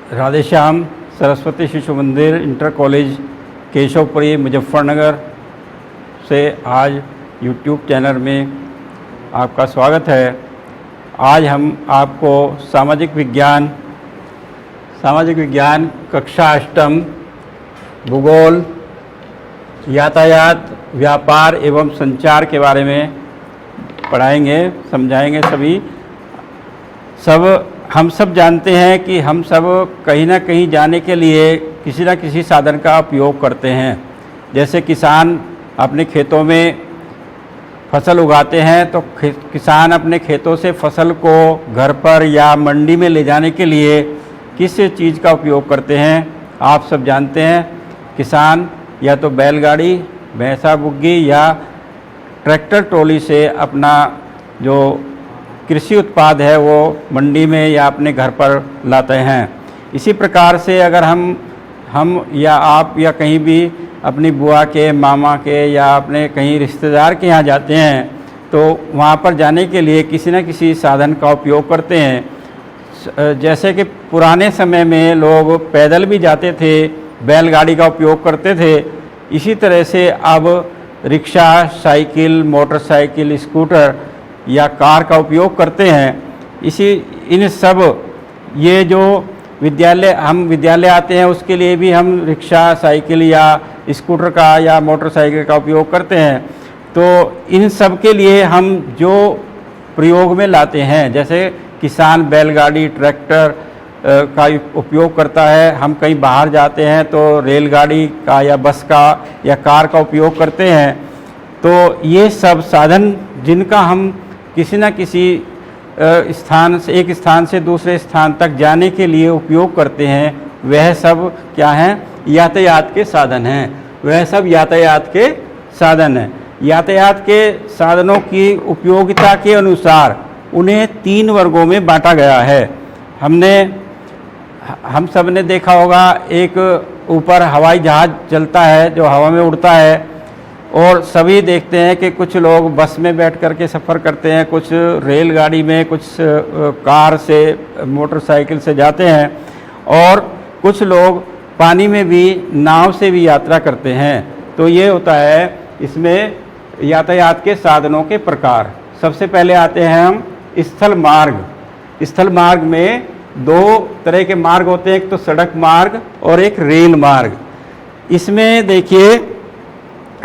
राधेश्याम सरस्वती शिशु मंदिर inter college Keshav Puri Muzaffarnagar से आज यूट्यूब चैनल में आपका स्वागत है। आज हम आपको सामाजिक विज्ञान कक्षा अष्टम भूगोल, यातायात, व्यापार एवं संचार के बारे में पढ़ाएंगे, समझाएंगे। हम सब जानते हैं कि हम सब कहीं ना कहीं जाने के लिए किसी न किसी साधन का उपयोग करते हैं। जैसे किसान अपने खेतों में फसल उगाते हैं तो किसान अपने खेतों से फसल को घर पर या मंडी में ले जाने के लिए किस चीज़ का उपयोग करते हैं आप सब जानते हैं। किसान या तो बैलगाड़ी, भैंसा बुग्गी या ट्रैक्टर ट्रॉली से अपना जो कृषि उत्पाद है वो मंडी में या अपने घर पर लाते हैं। इसी प्रकार से अगर हम या आप या कहीं भी अपनी बुआ के, मामा के या अपने कहीं रिश्तेदार के यहाँ जाते हैं तो वहाँ पर जाने के लिए किसी न किसी साधन का उपयोग करते हैं। जैसे कि पुराने समय में लोग पैदल भी जाते थे, बैलगाड़ी का उपयोग करते थे। इसी तरह से अब रिक्शा, साइकिल, मोटरसाइकिल, स्कूटर या कार का उपयोग करते हैं। इन सब ये जो हम विद्यालय आते हैं उसके लिए भी हम रिक्शा, साइकिल या स्कूटर का या मोटरसाइकिल का उपयोग करते हैं। तो इन सब के लिए हम जो प्रयोग में लाते हैं, जैसे किसान बैलगाड़ी, ट्रैक्टर का उपयोग करता है। हम कहीं बाहर जाते हैं तो रेलगाड़ी का या बस का या कार का उपयोग करते हैं। तो ये सब साधन जिनका हम किसी न किसी एक स्थान से दूसरे स्थान तक जाने के लिए उपयोग करते हैं, वह सब क्या हैं? यातायात के साधन हैं। वह सब यातायात के साधन हैं। यातायात के साधनों की उपयोगिता के अनुसार उन्हें 3 वर्गों में बांटा गया है। हम सब ने देखा होगा, एक ऊपर हवाई जहाज़ चलता है जो हवा में उड़ता है, और सभी देखते हैं कि कुछ लोग बस में बैठ कर के सफ़र करते हैं, कुछ रेलगाड़ी में, कुछ कार से, मोटरसाइकिल से जाते हैं, और कुछ लोग पानी में भी, नाव से भी यात्रा करते हैं। तो ये होता है इसमें यातायात के साधनों के प्रकार। सबसे पहले आते हैं हम स्थल मार्ग। स्थल मार्ग में 2 तरह के मार्ग होते हैं, एक तो सड़क मार्ग और एक रेल मार्ग। इसमें देखिए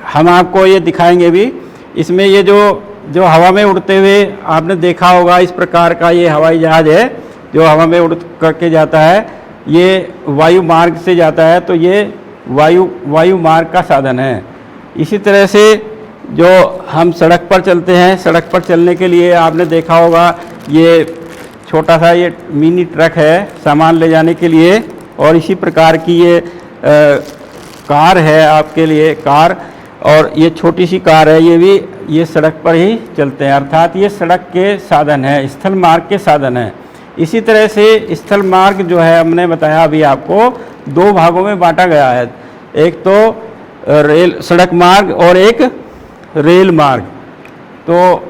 हम आपको ये दिखाएंगे भी। इसमें ये जो हवा में उड़ते हुए आपने देखा होगा, इस प्रकार का ये हवाई जहाज़ है जो हवा में उड़ करके जाता है। ये वायु मार्ग से जाता है, तो ये वायु मार्ग का साधन है। इसी तरह से जो हम सड़क पर चलते हैं, सड़क पर चलने के लिए आपने देखा होगा ये छोटा सा ये मिनी ट्रक है सामान ले जाने के लिए, और इसी प्रकार की ये कार है आपके लिए कार, और ये छोटी सी कार है, ये सड़क पर ही चलते हैं। अर्थात ये सड़क के साधन है, स्थल मार्ग के साधन है। इसी तरह से स्थल मार्ग जो है, हमने बताया अभी आपको, 2 भागों में बांटा गया है। एक तो सड़क मार्ग और एक रेल मार्ग। तो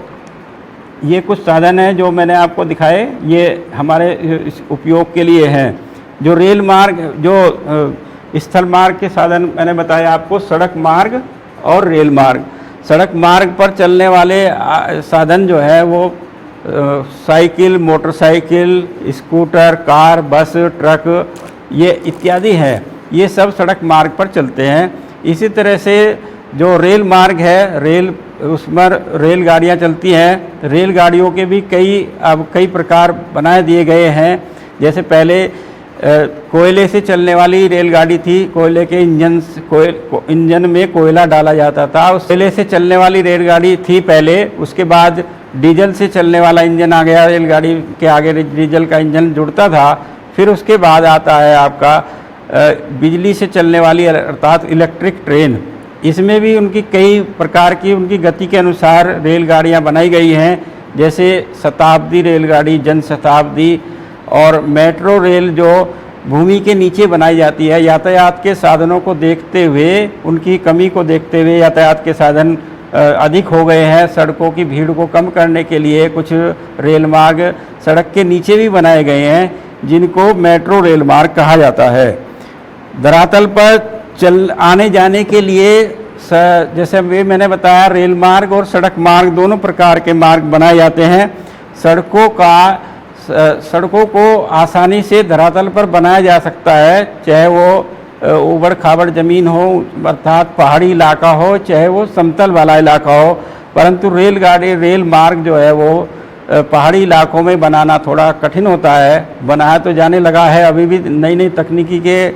ये कुछ साधन हैं जो मैंने आपको दिखाए, ये हमारे उपयोग के लिए हैं। जो रेल मार्ग, जो स्थल मार्ग के साधन मैंने बताया आपको, सड़क मार्ग और रेल मार्ग। सड़क मार्ग पर चलने वाले साधन जो है वो साइकिल, मोटरसाइकिल, स्कूटर, कार, बस, ट्रक, ये इत्यादि हैं। ये सब सड़क मार्ग पर चलते हैं। इसी तरह से जो रेल मार्ग है, उसमें रेलगाड़ियाँ चलती हैं। रेलगाड़ियों के भी कई प्रकार बनाए दिए गए हैं। जैसे पहले कोयले से चलने वाली रेलगाड़ी थी। कोयले के इंजन में कोयला डाला जाता था। उस कोयले से चलने वाली रेलगाड़ी थी पहले। उसके बाद डीजल से चलने वाला इंजन आ गया, रेलगाड़ी के आगे डीजल का इंजन जुड़ता था। फिर उसके बाद आता है आपका बिजली से चलने वाली अर्थात इलेक्ट्रिक ट्रेन। इसमें भी उनकी कई प्रकार की उनकी गति के अनुसार रेलगाड़ियाँ बनाई गई हैं। जैसे शताब्दी रेलगाड़ी, जनशताब्दी और मेट्रो रेल जो भूमि के नीचे बनाई जाती है। यातायात के साधनों को देखते हुए, उनकी कमी को देखते हुए यातायात के साधन अधिक हो गए हैं। सड़कों की भीड़ को कम करने के लिए कुछ रेल मार्ग सड़क के नीचे भी बनाए गए हैं। जिनको मेट्रो रेल मार्ग कहा जाता है। धरातल पर आने जाने के लिए जैसे अभी मैंने बताया, रेल मार्ग और सड़क मार्ग दोनों प्रकार के मार्ग बनाए जाते हैं। सड़कों को आसानी से धरातल पर बनाया जा सकता है, चाहे वो ऊबड़ खाबड़ ज़मीन हो अर्थात पहाड़ी इलाका हो, चाहे वो समतल वाला इलाका हो। परंतु रेल मार्ग जो है वो पहाड़ी इलाकों में बनाना थोड़ा कठिन होता है। बनाया तो जाने लगा है, अभी भी नई नई तकनीकी के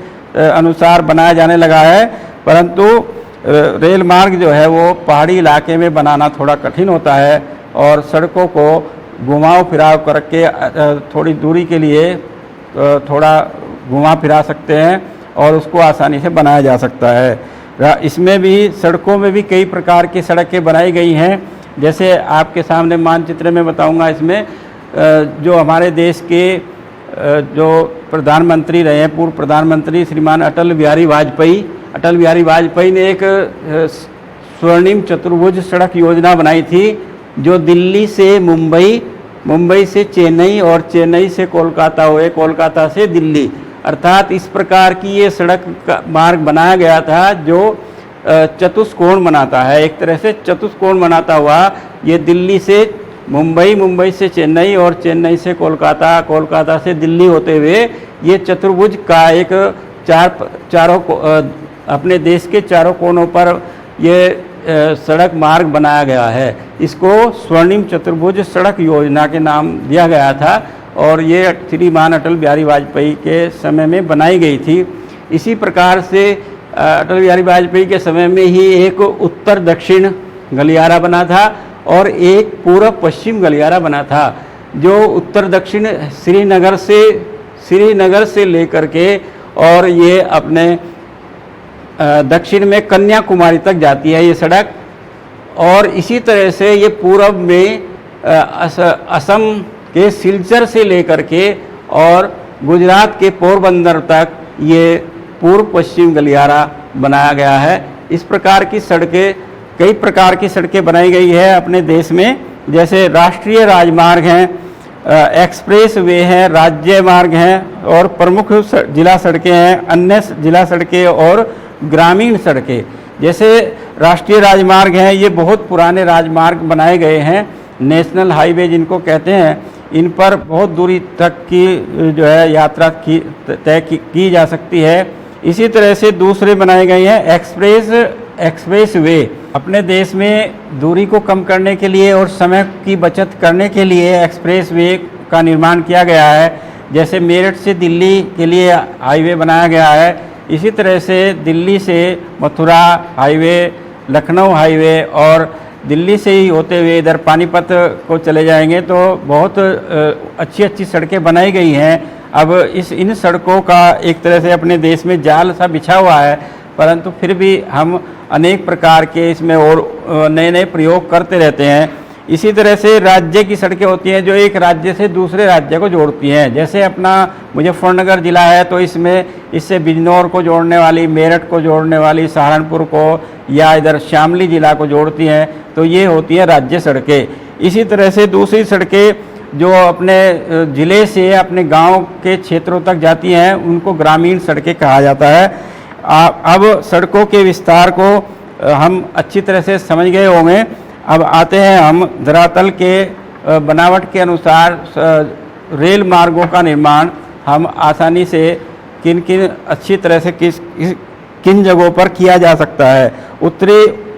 अनुसार बनाया जाने लगा है, परंतु रेल मार्ग जो है वो पहाड़ी इलाके में बनाना थोड़ा कठिन होता है। और सड़कों को घुमाव फिराव करके थोड़ी दूरी के लिए थोड़ा घुमा फिरा सकते हैं और उसको आसानी से बनाया जा सकता है। इसमें भी सड़कों में भी कई प्रकार की सड़कें बनाई गई हैं। जैसे आपके सामने मानचित्र में बताऊंगा, इसमें जो हमारे देश के जो प्रधानमंत्री रहे हैं, पूर्व प्रधानमंत्री श्रीमान अटल बिहारी वाजपेयी ने एक स्वर्णिम चतुर्भुज सड़क योजना बनाई थी, जो दिल्ली से मुंबई से चेन्नई और चेन्नई से कोलकाता हुए, कोलकाता से दिल्ली, अर्थात इस प्रकार की ये सड़क का मार्ग बनाया गया था जो चतुष्कोण बनाता है। एक तरह से चतुष्कोण बनाता हुआ ये दिल्ली से मुंबई से चेन्नई और चेन्नई से कोलकाता, कोलकाता से दिल्ली होते हुए ये चतुर्भुज का एक चारों अपने देश के चारों कोनों पर ये सड़क मार्ग बनाया गया है। इसको स्वर्णिम चतुर्भुज सड़क योजना के नाम दिया गया था और ये श्रीमान अटल बिहारी वाजपेयी के समय में बनाई गई थी। इसी प्रकार से अटल बिहारी वाजपेयी के समय में ही एक उत्तर दक्षिण गलियारा बना था और एक पूर्व पश्चिम गलियारा बना था, जो उत्तर दक्षिण श्रीनगर से लेकर के और ये अपने दक्षिण में कन्याकुमारी तक जाती है ये सड़क। और इसी तरह से ये पूर्व में असम के सिलचर से लेकर के और गुजरात के पोरबंदर तक ये पूर्व पश्चिम गलियारा बनाया गया है। इस प्रकार की सड़कें, कई प्रकार की सड़कें बनाई गई है अपने देश में। जैसे राष्ट्रीय राजमार्ग हैं, एक्सप्रेस वे हैं, राज्य मार्ग हैं और प्रमुख जिला सड़कें हैं, अन्य जिला सड़कें और ग्रामीण सड़कें। जैसे राष्ट्रीय राजमार्ग हैं, ये बहुत पुराने राजमार्ग बनाए गए हैं, नेशनल हाईवे जिनको कहते हैं। इन पर बहुत दूरी तक की जो है यात्रा तय की जा सकती है। इसी तरह से दूसरे बनाए गए हैं एक्सप्रेस वे। अपने देश में दूरी को कम करने के लिए और समय की बचत करने के लिए एक्सप्रेस वे का निर्माण किया गया है। जैसे मेरठ से दिल्ली के लिए हाईवे बनाया गया है, इसी तरह से दिल्ली से मथुरा हाईवे, लखनऊ हाईवे और दिल्ली से ही होते हुए इधर पानीपत को चले जाएंगे तो बहुत अच्छी सड़कें बनाई गई हैं। अब इन सड़कों का एक तरह से अपने देश में जाल सा बिछा हुआ है, परंतु फिर भी हम अनेक प्रकार के इसमें और नए प्रयोग करते रहते हैं। इसी तरह से राज्य की सड़कें होती हैं जो एक राज्य से दूसरे राज्य को जोड़ती हैं। जैसे अपना मुजफ्फरनगर ज़िला है तो इससे बिजनौर को जोड़ने वाली, मेरठ को जोड़ने वाली, सहारनपुर को या इधर शामली ज़िला को जोड़ती हैं, तो ये होती हैं राज्य सड़कें। इसी तरह से दूसरी सड़कें जो अपने ज़िले से अपने गांव के क्षेत्रों तक जाती हैं उनको ग्रामीण सड़कें कहा जाता है। अब सड़कों के विस्तार को हम अच्छी तरह से समझ गए होंगे। अब आते हैं हम धरातल के बनावट के अनुसार रेल मार्गों का निर्माण हम आसानी से किन अच्छी तरह से किन जगहों पर किया जा सकता है।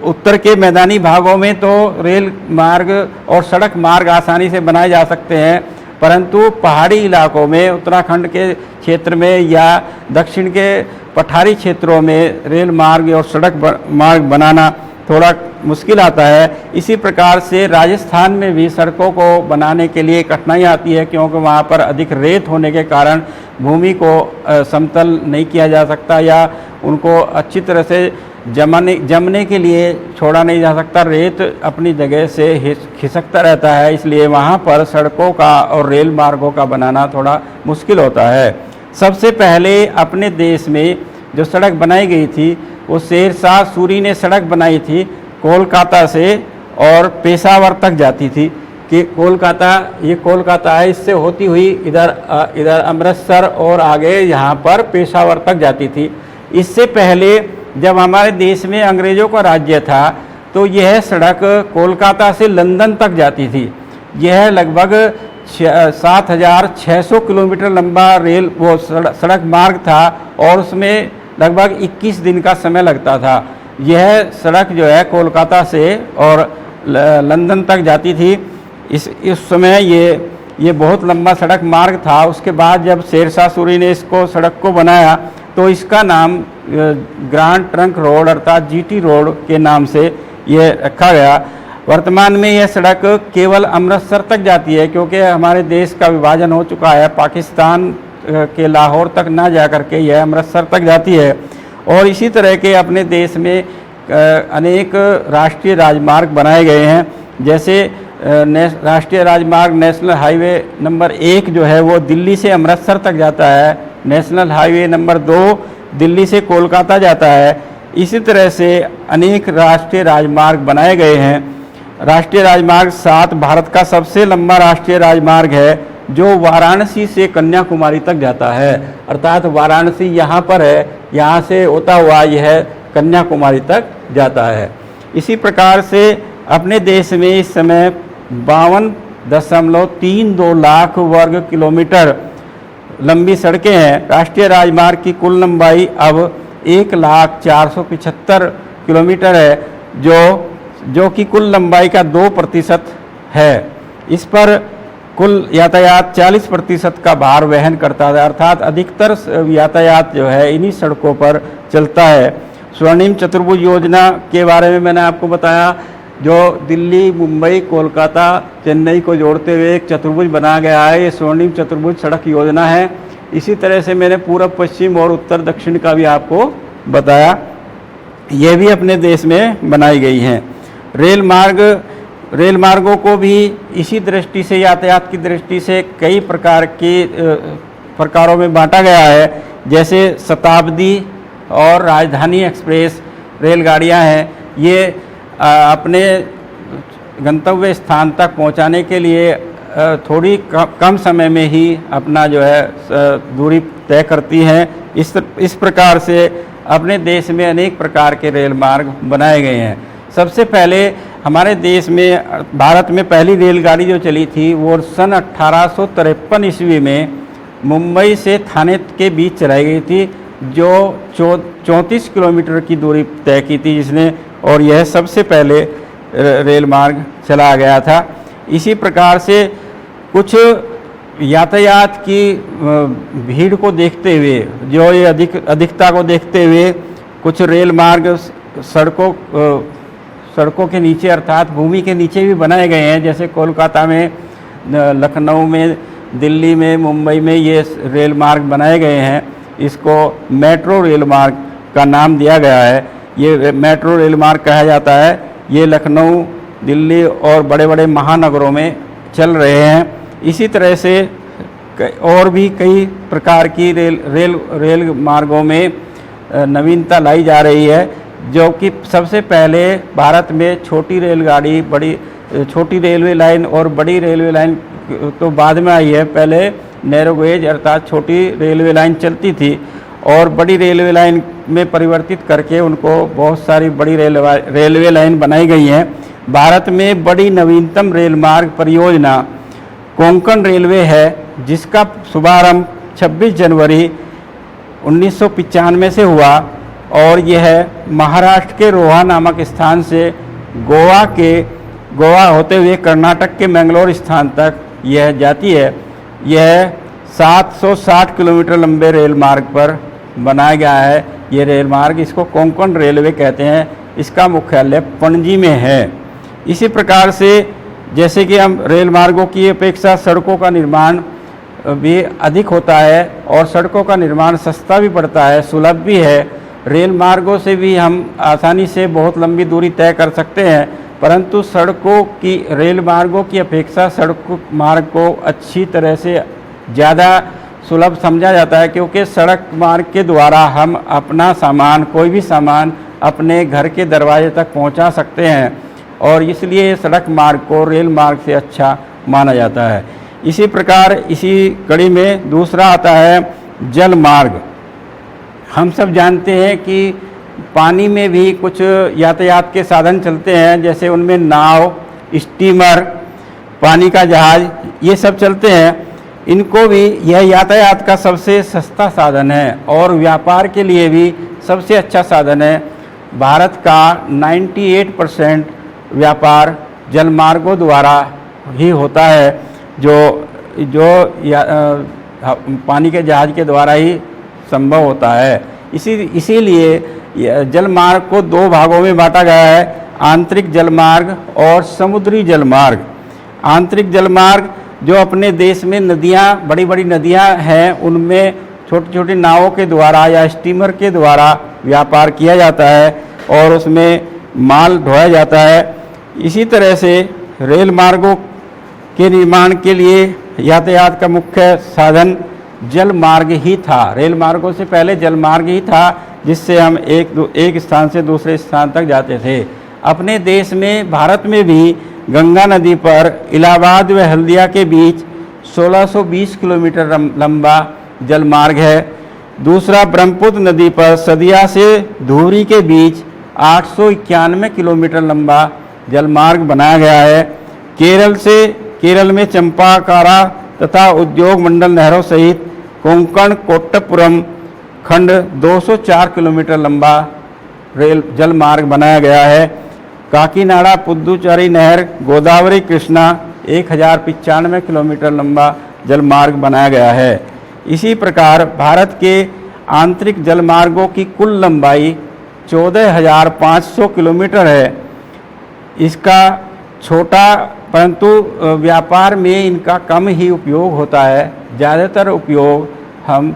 उत्तर के मैदानी भागों में तो रेल मार्ग और सड़क मार्ग आसानी से बनाए जा सकते हैं, परंतु पहाड़ी इलाकों में, उत्तराखंड के क्षेत्र में या दक्षिण के पठारी क्षेत्रों में रेल मार्ग और सड़क मार्ग बनाना थोड़ा मुश्किल आता है। इसी प्रकार से राजस्थान में भी सड़कों को बनाने के लिए कठिनाई आती है, क्योंकि वहाँ पर अधिक रेत होने के कारण भूमि को समतल नहीं किया जा सकता या उनको अच्छी तरह से जमने के लिए छोड़ा नहीं जा सकता। रेत अपनी जगह से खिसकता रहता है, इसलिए वहाँ पर सड़कों का और रेल मार्गों का बनाना थोड़ा मुश्किल होता है। सबसे पहले अपने देश में जो सड़क बनाई गई थी वो शेरशाह सूरी ने सड़क बनाई थी, कोलकाता से और पेशावर तक जाती थी। कि ये कोलकाता है, इससे होती हुई इधर अमृतसर और आगे यहाँ पर पेशावर तक जाती थी। इससे पहले जब हमारे देश में अंग्रेज़ों का राज्य था तो यह सड़क कोलकाता से लंदन तक जाती थी। यह लगभग 7,600 किलोमीटर लंबा सड़क मार्ग था और उसमें लगभग 21 दिन का समय लगता था। यह सड़क जो है कोलकाता से और लंदन तक जाती थी। इस समय ये बहुत लंबा सड़क मार्ग था। उसके बाद जब शेरशाह सूरी ने इसको सड़क को बनाया तो इसका नाम ग्रैंड ट्रंक रोड अर्थात जीटी रोड के नाम से ये रखा गया। वर्तमान में यह सड़क केवल अमृतसर तक जाती है, क्योंकि हमारे देश का विभाजन हो चुका है। पाकिस्तान के लाहौर तक ना जा करके यह अमृतसर तक जाती है। और इसी तरह के अपने देश में अनेक राष्ट्रीय राजमार्ग बनाए गए हैं। जैसे राष्ट्रीय राजमार्ग नेशनल हाईवे नंबर 1 जो है वो दिल्ली से अमृतसर तक जाता है। नेशनल हाईवे नंबर 2 दिल्ली से कोलकाता जाता है। इसी तरह से अनेक राष्ट्रीय राजमार्ग बनाए गए हैं। राष्ट्रीय राजमार्ग 7 भारत का सबसे लंबा राष्ट्रीय राजमार्ग है, जो वाराणसी से कन्याकुमारी तक जाता है। अर्थात वाराणसी यहाँ पर है, यहाँ से होता हुआ यह कन्याकुमारी तक जाता है। इसी प्रकार से अपने देश में इस समय 52.32 लाख वर्ग किलोमीटर लंबी सड़कें हैं। राष्ट्रीय राजमार्ग की कुल लंबाई अब 1,04,75 किलोमीटर है, जो कि कुल लंबाई का 2% है। इस पर कुल यातायात 40% का भार वहन करता है, अर्थात अधिकतर यातायात जो है इन्हीं सड़कों पर चलता है। स्वर्णिम चतुर्भुज योजना के बारे में मैंने आपको बताया, जो दिल्ली, मुंबई, कोलकाता, चेन्नई को जोड़ते हुए एक चतुर्भुज बनाया गया है। ये स्वर्णिम चतुर्भुज सड़क योजना है। इसी तरह से मैंने पूर्व, पश्चिम और उत्तर दक्षिण का भी आपको बताया, ये भी अपने देश में बनाई गई हैं। रेल मार्गों को भी इसी दृष्टि से, यातायात की दृष्टि से कई प्रकारों में बांटा गया है। जैसे शताब्दी और राजधानी एक्सप्रेस रेलगाड़ियां हैं। ये अपने गंतव्य स्थान तक पहुंचाने के लिए थोड़ी कम समय में ही अपना जो है दूरी तय करती हैं। इस प्रकार से अपने देश में अनेक प्रकार के रेल मार्ग बनाए गए हैं। सबसे पहले हमारे देश में, भारत में पहली रेलगाड़ी जो चली थी वो सन 1853 ईस्वी में मुंबई से थाने के बीच चलाई गई थी, जो 34 किलोमीटर की दूरी तय की थी जिसने, और यह सबसे पहले रेल मार्ग चला गया था। इसी प्रकार से कुछ यातायात की भीड़ को देखते हुए, जो ये अधिकता को देखते हुए कुछ रेल मार्ग सड़कों के नीचे अर्थात भूमि के नीचे भी बनाए गए हैं। जैसे कोलकाता में, लखनऊ में, दिल्ली में, मुंबई में ये रेल मार्ग बनाए गए हैं। इसको मेट्रो रेल मार्ग का नाम दिया गया है। ये मेट्रो रेल मार्ग कहा जाता है। ये लखनऊ, दिल्ली और बड़े बड़े महानगरों में चल रहे हैं। इसी तरह से और भी कई प्रकार की रेल मार्गों में नवीनता लाई जा रही है, जो कि सबसे पहले भारत में छोटी रेलवे लाइन और बड़ी रेलवे लाइन तो बाद में आई है। पहले नैरो गेज अर्थात छोटी रेलवे लाइन चलती थी और बड़ी रेलवे लाइन में परिवर्तित करके उनको बहुत सारी बड़ी रेलवे लाइन बनाई गई हैं। भारत में बड़ी नवीनतम रेल मार्ग परियोजना कोंकण रेलवे है, जिसका शुभारंभ 26 जनवरी 1995 से हुआ और यह महाराष्ट्र के रोहा नामक स्थान से गोवा होते हुए कर्नाटक के मैंगलोर स्थान तक यह जाती है। यह 760 किलोमीटर लंबे रेल मार्ग पर बनाया गया है। ये रेल मार्ग, इसको कोंकण रेलवे कहते हैं। इसका मुख्यालय पणजी में है। इसी प्रकार से जैसे कि हम रेल मार्गों की अपेक्षा सड़कों का निर्माण भी अधिक होता है और सड़कों का निर्माण सस्ता भी पड़ता है, सुलभ भी है। रेल मार्गों से भी हम आसानी से बहुत लंबी दूरी तय कर सकते हैं, परंतु रेल मार्गों की अपेक्षा सड़क मार्ग को अच्छी तरह से ज़्यादा सुलभ समझा जाता है, क्योंकि सड़क मार्ग के द्वारा हम अपना सामान, कोई भी सामान अपने घर के दरवाजे तक पहुंचा सकते हैं। और इसलिए सड़क मार्ग को रेल मार्ग से अच्छा माना जाता है। इसी प्रकार इसी कड़ी में दूसरा आता है जल मार्ग। हम सब जानते हैं कि पानी में भी कुछ यातायात के साधन चलते हैं, जैसे उनमें नाव, स्टीमर, पानी का जहाज, ये सब चलते हैं। इनको भी यह यातायात का सबसे सस्ता साधन है और व्यापार के लिए भी सबसे अच्छा साधन है। भारत का 98% व्यापार जलमार्गों द्वारा ही होता है, पानी के जहाज के द्वारा ही संभव होता है। इसीलिए जलमार्ग को दो भागों में बांटा गया है, आंतरिक जलमार्ग और समुद्री जलमार्ग। आंतरिक जलमार्ग जो अपने देश में नदियाँ, बड़ी बड़ी नदियाँ हैं, उनमें छोटी छोटी नावों के द्वारा या स्टीमर के द्वारा व्यापार किया जाता है और उसमें माल ढोया जाता है। इसी तरह से रेल मार्गों के निर्माण के लिए यातायात का मुख्य साधन जल मार्ग ही था। रेल मार्गों से पहले जल मार्ग ही था, जिससे हम एक स्थान से दूसरे स्थान तक जाते थे। अपने देश में, भारत में भी गंगा नदी पर इलाहाबाद व हल्दिया के बीच 1620 किलोमीटर लंबा जल मार्ग है। दूसरा ब्रह्मपुत्र नदी पर सदिया से धुबरी के बीच 891 किलोमीटर लंबा जल मार्ग बनाया गया है। केरल में चंपाकारा तथा उद्योग मंडल नहरों सहित कोंकण कोट्टपुरम खंड 204 किलोमीटर लंबा रेल जल मार्ग बनाया गया है। काकीनाडा पुदुचेरी नहर गोदावरी कृष्णा 1095 किलोमीटर लंबा जल मार्ग बनाया गया है। इसी प्रकार भारत के आंतरिक जल मार्गों की कुल लंबाई 14,500 किलोमीटर है। इसका छोटा, परंतु व्यापार में इनका कम ही उपयोग होता है। ज़्यादातर उपयोग हम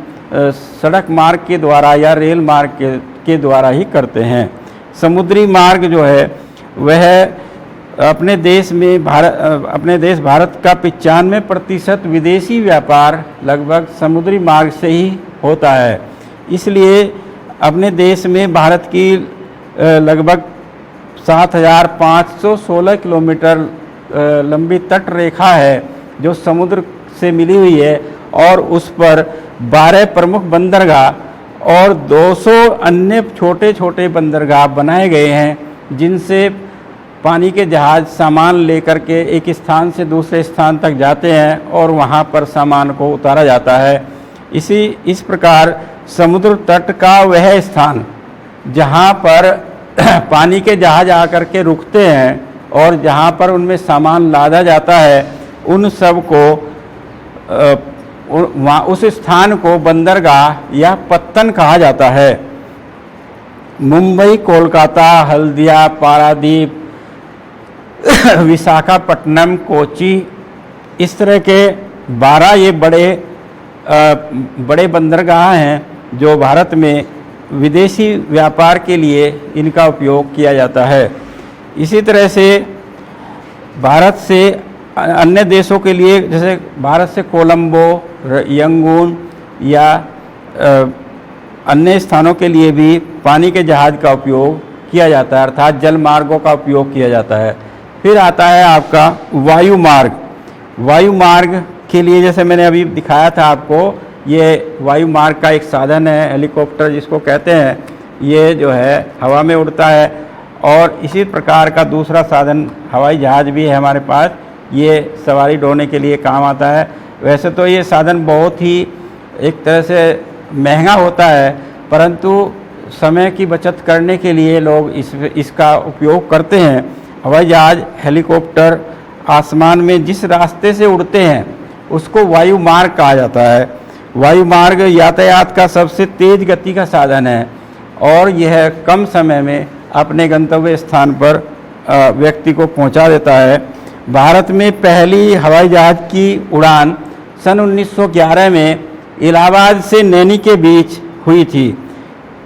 सड़क मार्ग के द्वारा या रेल मार्ग के द्वारा ही करते हैं। समुद्री मार्ग जो है वह अपने देश भारत का 95% विदेशी व्यापार लगभग समुद्री मार्ग से ही होता है। इसलिए अपने देश में भारत की लगभग 7,516 किलोमीटर लंबी तट रेखा है जो समुद्र से मिली हुई है, और उस पर 12 प्रमुख बंदरगाह और 200 अन्य छोटे छोटे बंदरगाह बनाए गए हैं, जिनसे पानी के जहाज सामान लेकर के एक स्थान से दूसरे स्थान तक जाते हैं और वहाँ पर सामान को उतारा जाता है। इस प्रकार समुद्र तट का वह स्थान जहाँ पर पानी के जहाज आकर के रुकते हैं और जहाँ पर उनमें सामान लादा जाता है, उन सब को उस स्थान को बंदरगाह या पत्तन कहा जाता है। मुंबई, कोलकाता, हल्दिया, पारादीप, विशाखापट्टनम, कोची, इस तरह के 12 ये बड़े बंदरगाह हैं जो भारत में विदेशी व्यापार के लिए इनका उपयोग किया जाता है। इसी तरह से भारत से अन्य देशों के लिए, जैसे भारत से कोलंबो, यंगून या अन्य स्थानों के लिए भी पानी के जहाज का उपयोग किया जाता है, अर्थात जल मार्गों का उपयोग किया जाता है। फिर आता है आपका वायु मार्ग। वायु मार्ग के लिए, जैसे मैंने अभी दिखाया था आपको, ये वायु मार्ग का एक साधन है, हेलीकॉप्टर जिसको कहते हैं, ये जो है हवा में उड़ता है। और इसी प्रकार का दूसरा साधन हवाई जहाज भी है हमारे पास, ये सवारी ढोने के लिए काम आता है। वैसे तो ये साधन बहुत ही एक तरह से महंगा होता है, परंतु समय की बचत करने के लिए लोग इसका उपयोग करते हैं। हवाई जहाज, हेलीकॉप्टर आसमान में जिस रास्ते से उड़ते हैं उसको वायु मार्ग कहा जाता है। वायु मार्ग यातायात का सबसे तेज गति का साधन है और यह कम समय में अपने गंतव्य स्थान पर व्यक्ति को पहुंचा देता है। भारत में पहली हवाई जहाज की उड़ान सन 1911 में इलाहाबाद से नैनी के बीच हुई थी।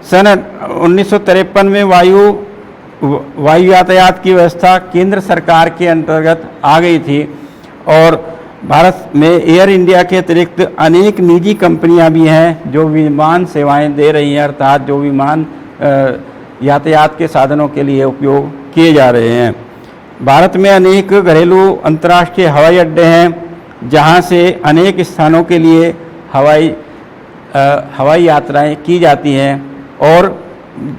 सन 1953 में वायु यातायात की व्यवस्था केंद्र सरकार के अंतर्गत आ गई थी और भारत में एयर इंडिया के अतिरिक्त अनेक निजी कंपनियां भी हैं जो विमान सेवाएं दे रही हैं, अर्थात जो विमान यातायात के साधनों के लिए उपयोग किए जा रहे हैं। भारत में अनेक घरेलू अंतर्राष्ट्रीय हवाई अड्डे हैं, जहां से अनेक स्थानों के लिए हवाई यात्राएं की जाती हैं। और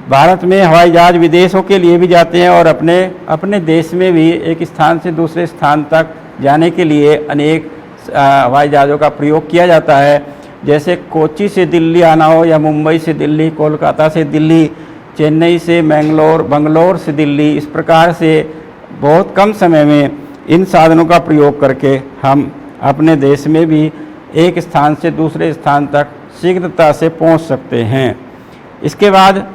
भारत में हवाई जहाज़ विदेशों के लिए भी जाते हैं और अपने देश में भी एक स्थान से दूसरे स्थान तक जाने के लिए अनेक हवाई जहाज़ों का प्रयोग किया जाता है। जैसे कोच्चि से दिल्ली आना हो, या मुंबई से दिल्ली, कोलकाता से दिल्ली, चेन्नई से मैंगलोर, बंगलोर से दिल्ली, इस प्रकार से बहुत कम समय में इन साधनों का प्रयोग करके हम अपने देश में भी एक स्थान से दूसरे स्थान तक शीघ्रता से पहुंच सकते हैं। इसके बाद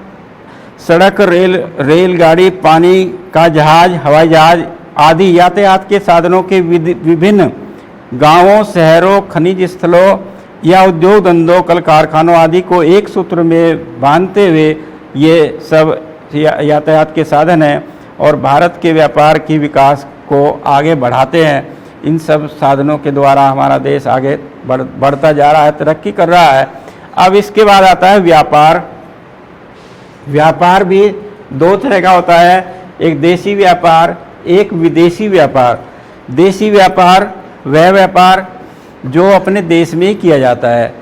सड़क, रेलगाड़ी, पानी का जहाज़, हवाई जहाज़ आदि यातायात के साधनों के विभिन्न गांवों, शहरों, खनिज स्थलों या उद्योग धंधों, कल कारखानों आदि को एक सूत्र में बांधते हुए ये सब यातायात के साधन हैं और भारत के व्यापार की विकास को आगे बढ़ाते हैं। इन सब साधनों के द्वारा हमारा देश आगे बढ़ता जा रहा है, तरक्की कर रहा है। अब इसके बाद आता है व्यापार। व्यापार भी दो तरह का होता है, एक देशी व्यापार, एक विदेशी व्यापार। देशी व्यापार वह व्यापार जो अपने देश में ही किया जाता है,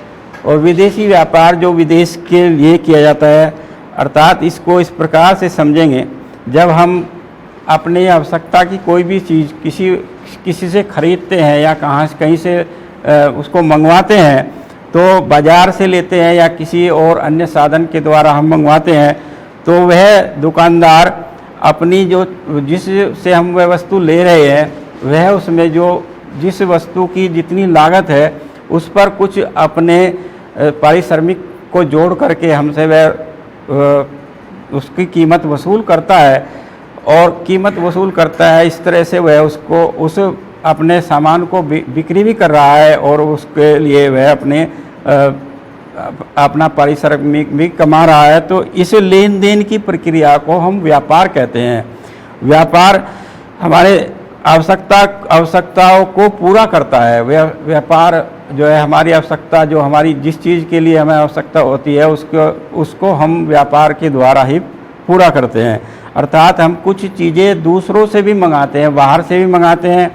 और विदेशी व्यापार जो विदेश के लिए किया जाता है। अर्थात इसको इस प्रकार से समझेंगे, जब हम अपनी आवश्यकता की कोई भी चीज़ किसी से खरीदते हैं या कहीं से उसको मंगवाते हैं, तो बाज़ार से लेते हैं या किसी और अन्य साधन के द्वारा हम मंगवाते हैं, तो वह दुकानदार अपनी जिससे हम वह वस्तु ले रहे हैं, वह उसमें जिस वस्तु की जितनी लागत है उस पर कुछ अपने पारिश्रमिक को जोड़ करके हमसे वह उसकी कीमत वसूल करता है। और कीमत वसूल करता है, इस तरह से वह उस अपने सामान को बिक्री भी कर रहा है और उसके लिए वह अपना पारिश्रमिक भी कमा रहा है। तो इस लेन देन की प्रक्रिया को हम व्यापार कहते हैं। व्यापार हमारे आवश्यकताओं को पूरा करता है। व्यापार जो है हमारी आवश्यकता, जो हमारी जिस चीज़ के लिए हमें आवश्यकता होती है उसको हम व्यापार के द्वारा ही पूरा करते हैं। अर्थात हम कुछ चीज़ें दूसरों से भी मंगाते हैं, बाहर से भी मंगाते हैं।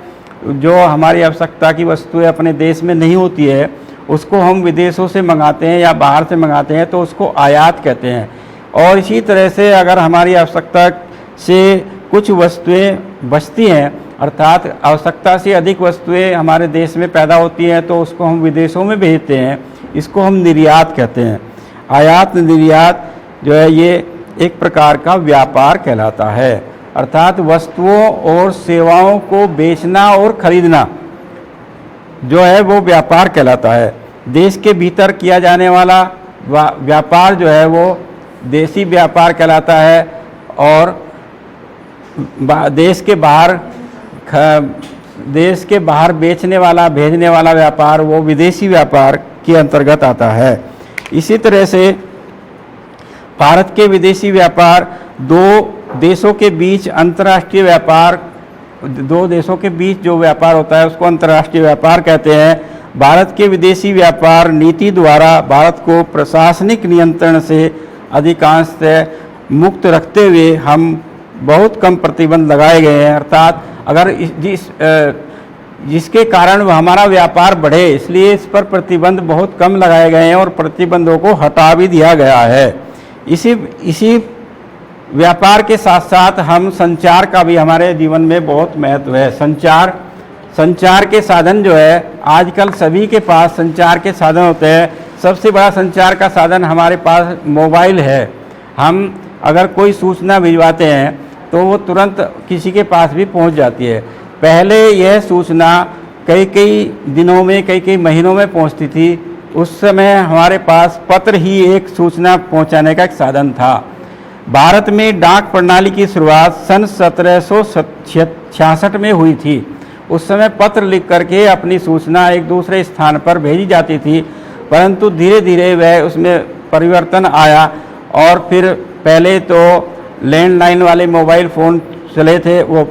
जो हमारी आवश्यकता की वस्तुएं अपने देश में नहीं होती है, उसको हम विदेशों से मंगाते हैं या बाहर से मंगाते हैं, तो उसको आयात कहते हैं। और इसी तरह से अगर हमारी आवश्यकता से कुछ वस्तुएं बचती हैं, अर्थात आवश्यकता से अधिक वस्तुएं हमारे देश में पैदा होती हैं, तो उसको हम विदेशों में भेजते हैं। इसको हम निर्यात कहते हैं। आयात निर्यात जो है ये एक प्रकार का व्यापार कहलाता है। अर्थात वस्तुओं और सेवाओं को बेचना और खरीदना जो है वो व्यापार कहलाता है। देश के भीतर किया जाने वाला व्यापार जो है वो देशी व्यापार कहलाता है, और देश के बाहर बेचने वाला, भेजने वाला व्यापार वो विदेशी व्यापार के अंतर्गत आता है। इसी तरह से भारत के विदेशी व्यापार दो देशों के बीच अंतर्राष्ट्रीय व्यापार, दो देशों के बीच जो व्यापार होता है उसको अंतर्राष्ट्रीय व्यापार कहते हैं। भारत के विदेशी व्यापार नीति द्वारा भारत को प्रशासनिक नियंत्रण से अधिकांशतः मुक्त रखते हुए हम बहुत कम प्रतिबंध लगाए गए हैं। अर्थात अगर जिसके कारण हमारा व्यापार बढ़े, इसलिए इस पर प्रतिबंध बहुत कम लगाए गए हैं और प्रतिबंधों को हटा भी दिया गया है। इसी व्यापार के साथ साथ हम संचार का भी हमारे जीवन में बहुत महत्व है। संचार के साधन जो है, आजकल सभी के पास संचार के साधन होते हैं। सबसे बड़ा संचार का साधन हमारे पास मोबाइल है। हम अगर कोई सूचना भिजवाते हैं तो वो तुरंत किसी के पास भी पहुंच जाती है। पहले यह सूचना कई दिनों में, कई महीनों में पहुंचती थी। उस समय हमारे पास पत्र ही एक सूचना पहुंचाने का एक साधन था। भारत में डाक प्रणाली की शुरुआत सन 1766 में हुई थी। उस समय पत्र लिख करके अपनी सूचना एक दूसरे स्थान पर भेजी जाती थी, परंतु धीरे धीरे वह उसमें परिवर्तन आया और फिर पहले तो लैंडलाइन वाले मोबाइल फ़ोन चले थे, वो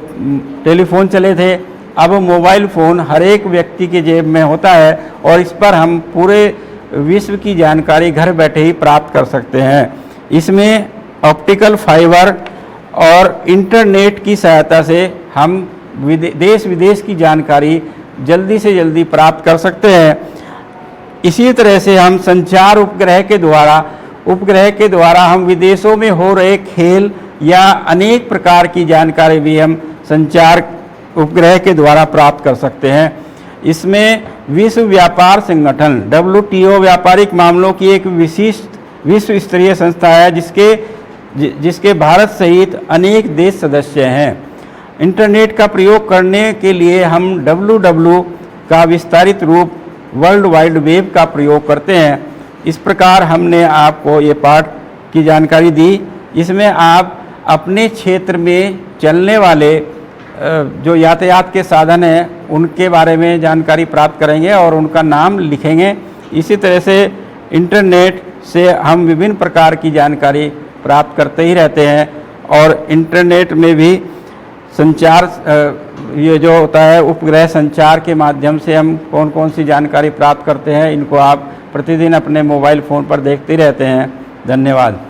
टेलीफोन चले थे। अब मोबाइल फ़ोन हर एक व्यक्ति के जेब में होता है और इस पर हम पूरे विश्व की जानकारी घर बैठे ही प्राप्त कर सकते हैं। इसमें ऑप्टिकल फाइबर और इंटरनेट की सहायता से हम देश विदेश की जानकारी जल्दी से जल्दी प्राप्त कर सकते हैं। इसी तरह से हम संचार उपग्रह के द्वारा हम विदेशों में हो रहे खेल या अनेक प्रकार की जानकारी भी हम संचार उपग्रह के द्वारा प्राप्त कर सकते हैं। इसमें विश्व व्यापार संगठन WTO व्यापारिक मामलों की एक विशिष्ट विश्व स्तरीय संस्था है जिसके भारत सहित अनेक देश सदस्य हैं। इंटरनेट का प्रयोग करने के लिए हम www का विस्तारित रूप वर्ल्ड वाइड वेब का प्रयोग करते हैं। इस प्रकार हमने आपको ये पाठ की जानकारी दी। इसमें आप अपने क्षेत्र में चलने वाले जो यातायात के साधन हैं उनके बारे में जानकारी प्राप्त करेंगे और उनका नाम लिखेंगे। इसी तरह से इंटरनेट से हम विभिन्न प्रकार की जानकारी प्राप्त करते ही रहते हैं और इंटरनेट में भी संचार ये जो होता है उपग्रह संचार के माध्यम से हम कौन कौन सी जानकारी प्राप्त करते हैं, इनको आप प्रतिदिन अपने मोबाइल फ़ोन पर देखते रहते हैं। धन्यवाद।